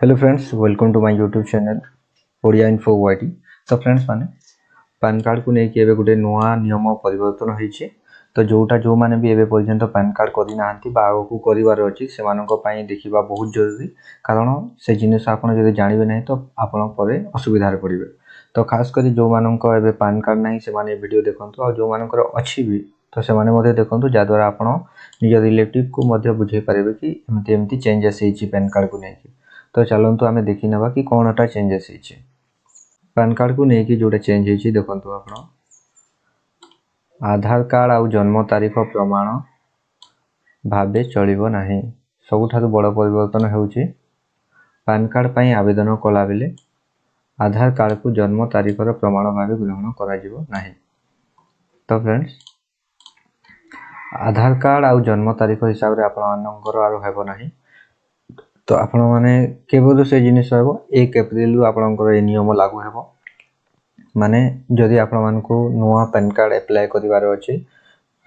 Hello friends, welcome to my YouTube channel Odia info YT. तो friends माने PAN card को लेकिन एवं गोटे नुआ नियम परिवर्तन होइछि। तो जोटा जो माने भी एवं पर्यंत पैन कार्ड करि नाहंती बा आगो करिवार अछि सेमानक पई देखिबा बहुत जरूरी, कारण से जिनिस आपण जदि जानिबे नै तो आपण परे असुविधा रे पड़िबे। तो खास करी जो मानक एवं पैन कार्ड नै से माने वीडियो देखंतु और जो मानकर अछि भी तो से माने मध्ये देखंतु जा द्वारा आपण निज रिलेटिव को मध्ये बुझै पारिबे कि एमती एमती चेंजेस हेछि पैन कार्ड को लेकिन। तो चलतु आम देखी ना कि कौनटा चेंजेस होइए पैन कार्ड को लेकिन जोटा चेंज होइए देखो आप आधार कार्ड आउ जन्म तारीख प्रमाण भावे चलिबो नाही। सबुठारु बड़ परिवर्तन होउछि पैन कार्ड पई आवेदन कला बेले आधार कार्ड को जन्म तारीखर प्रमाण भावे ग्रहण करा जिवो नाही। तो फ्रेंड्स आधार कार्ड आउ जन्म तारीख हिसाब रे आपण मानकर आरो हेबो नाही। तो आपण माने केवल से जिनिस हो 1 एप्रिल रु आपनकर ए नियम लागू हेबो। माने जदि आपण मानको नुआ पैन कार्ड अप्लाई करिवार अछि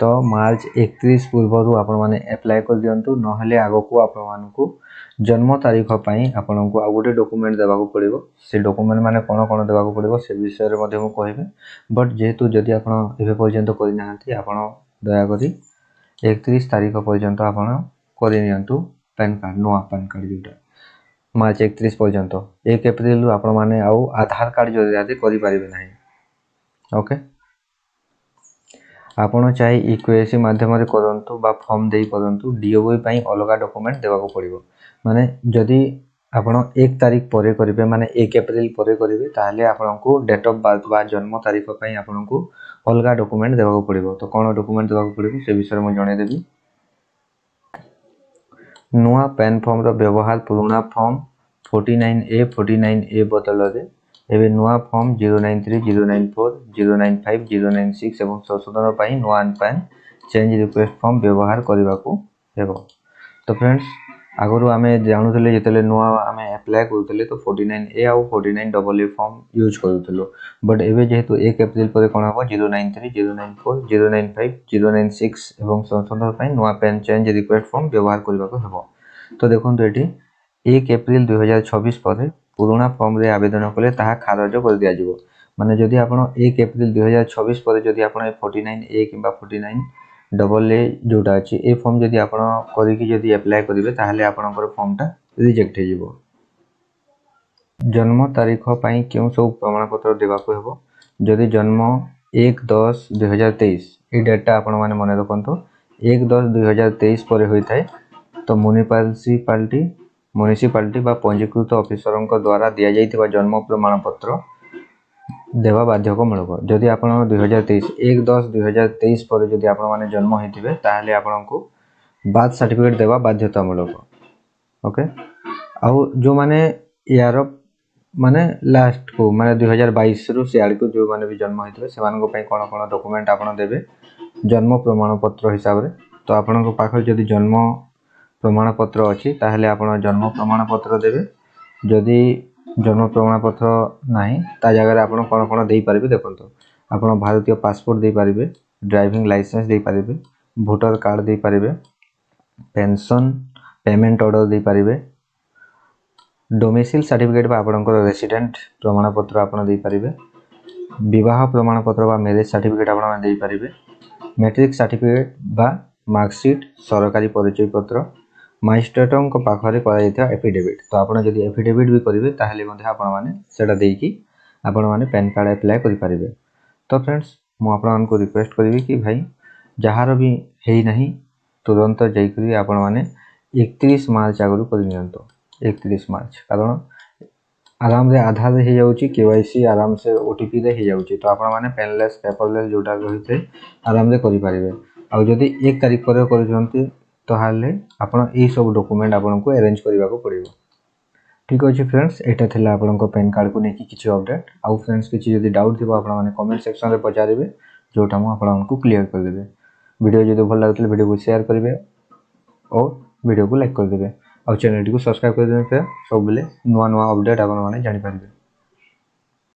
तो मार्च 31 पूर्व रु आपण माने अप्लाई कर दियंतु, नहले आगो को आपण मानको जन्म तारीख पई आपनको आ गोटे डॉक्यूमेंट देबाको पड़िबो। से डॉक्यूमेंट माने कोन कोन देबाको पड़िबो से विषय रे मध्ये मु कहिबे, बट जेहेतु जदि आपण एबे पर्यंत करि नाहंती आपण दया करी 31 तारीख पर्यंत आपण करि नियंतु पैन कार्ड नुआ पैन कार्ड जोटा मार्च 31 पर्यंत 1 एप्रिल रु आपण माने आउ आधार कार्ड जरिया करि पारिबे नाही। ओके, आपण चाहे इक्वेसी माध्यम रे करंतु बा फॉर्म देई करंतु डीओबी पई अलगा डॉक्यूमेंट देबाको पड़िबो। माने जदि आपण 1 तारीख परे करिवे माने 1 एप्रिल परे करिवे ताहले आपनको डेट ऑफ बर्थ बा जन्म तारीख पई आपनको अलगा डॉक्यूमेंट देबाको पड़िबो। तो कोन डॉक्यूमेंट देबाको पड़िबो से विषय में जणे देबी। नुआ पैन फॉर्म रो व्यवहार पुराना फॉर्म 49A 49A बदल रे एबे नुआ फॉर्म 093 094 095 096 एवं संशोधन पई नुआ पैन चेंज रिक्वेस्ट फॉर्म व्यवहार करबा को हेबो। तो फ्रेंड्स आगरो आमे जानुथले जेतले नुआ आमे अप्लाई करथले तो 49A आउ 49AA फॉर्म यूज करथलो, बट एबे जेहेतु 1 एप्रिल परे कोन हो 093 094 095 096 एवं संशोधन पई नुआ पैन चेंज रिक्वेस्ट फॉर्म व्यवहार करबा को हेबो। तो देखंतु एटी 1 एप्रिल 2026 पर पुराना फॉर्म रे आवेदन कले ताहा खारज कर दिया जिवो। माने जदि आपण 1 एप्रिल 2026 पर जदि आपण 49A किबा 49AA जोटा अछि ए फॉर्म जदि आपण करि कि जदि अप्लाई करिवे ताहले आपणकर फॉर्मटा रिजेक्ट हे जिवो। जन्म तारीख पई केउ सब प्रमाण पत्र देबा को हेबो। जदि जन्म 1/10/2023 ए डेटा आपण माने मने रखंतो 1/10/2023 पर होई थाए तो म्युनिसिपालिटी बा पंजीकृत ऑफिसरक द्वारा दिया जाइथिबा जन्म प्रमाण पत्र देवा बाध्यकमूलक। जदि आपण 2023 1/10/2023 पर जदि आपण माने जन्म हेतिबे ताहले आपनको बर्थ सर्टिफिकेट देवा बाध्यतामूलक। ओके, आउ जो माने यार माने लास्ट को माने 2022 रु सियाड को जो माने भी जन्म हेतिबे सेमानको पई कोन कोन डॉक्यूमेंट आपण देबे जन्म प्रमाण पत्र हिसाब रे। तो आपनको पाखर जदि जन्म प्रमाण पत्र अछि ताहले आपण जन्म प्रमाण पत्र देबे। जदि जन्म प्रमाण पत्र नाही ता जगह रे आपण कोन कोन देई पारिबे देखंतो आपण भारतीय पासपोर्ट देई पारिबे, ड्राइविंग लाइसेंस देई पारिबे, वोटर कार्ड देई पारिबे, पेंशन पेमेंट ऑर्डर देई पारिबे, डोमिसाइल सर्टिफिकेट बा आपणकर रेसिडेंट प्रमाण पत्र आपण देई पारिबे, विवाह प्रमाण पत्र बा मैरिज सर्टिफिकेट आपण देई पारिबे, मैट्रिक सर्टिफिकेट बा मार्कशीट सरकारी परिचय पत्र, मजिस्ट्रेटों पाखरे करा जायता एफिडेविट। तो आपण जदि एफिडेविट भी करिवे ताहले मध्ये आपण माने सेटा देकी आपण माने पैन कार्ड अप्लाई करि पारिबे। तो फ्रेंड्स मु आपण मानको रिक्वेस्ट करिवि कि भाई जहार भी हेई नाही तुरंत जाईकरी आपण माने 31 मार्च आगु करि नियंतो। 31 मार्च कारण आराम रे आधार हे जाउची, केवाईसी आराम से ओटीपी रे हे जाउची। तो आपण माने पेनलेस पेपरलेस जोटा रहिते आराम रे करि पारिबे। आ जदि 1 तारिख पर करिसंती तो हाले आपण ए सब डॉक्यूमेंट आपण को अरेंज करबा को पड़िबो। ठीक अछि फ्रेंड्स, एटा थिला आपण को पैन कार्ड को नेकी किछि अपडेट। आउ फ्रेंड्स किछि जदि डाउट थिबो आपण माने कमेंट सेक्शन रे पचारिबे, जोटा मु आपण को क्लियर कर देबे। वीडियो जदि भल लागतले वीडियो को शेयर करिवे और वीडियो को लाइक कर देबे। और चैनल को सब्सक्राइब कर देबे, सब बेले नुवा नुवा अपडेट आपण माने जानि पारिबे।